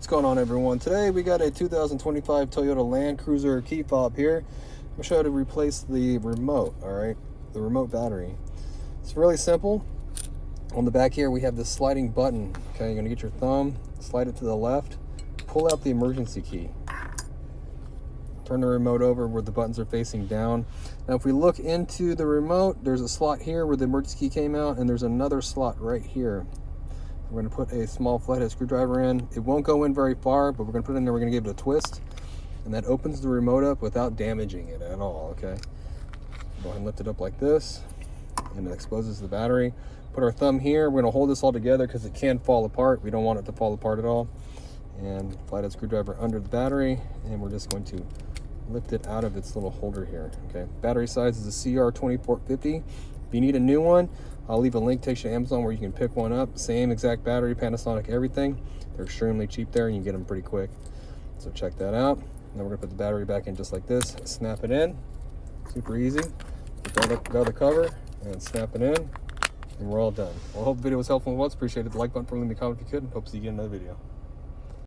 What's going on, everyone? Today we got a 2025 Toyota Land Cruiser key fob here. I'm going to show you how to replace the remote, alright? The remote battery. It's really simple. On the back here we have this sliding button. Okay, you're going to get your thumb, slide it to the left, pull out the emergency key. Turn the remote over where the buttons are facing down. Now if we look into the remote, there's a slot here where the emergency key came out, and there's another slot right here. We're going to put a small flathead screwdriver in. It won't go in very far, but we're going to put it in there. We're going to give it a twist, and that opens the remote up without damaging it at all, okay? Go ahead and lift it up like this, and it exposes the battery. Put our thumb here. We're going to hold this all together because it can fall apart. We don't want it to fall apart at all. And flathead screwdriver under the battery, and we're just going to lift it out of its little holder here, okay? Battery size is a CR2450. If you need a new one, I'll leave a link, takes you to Amazon where you can pick one up. Same exact battery, Panasonic, everything. They're extremely cheap there, and you can get them pretty quick. So check that out. Now we're gonna put the battery back in just like this. Snap it in, super easy. Grab the cover and snap it in, and we're all done. Well, I hope the video was helpful and was. Appreciate it. The like button for leaving me a comment if you could. Hope to see you in another video.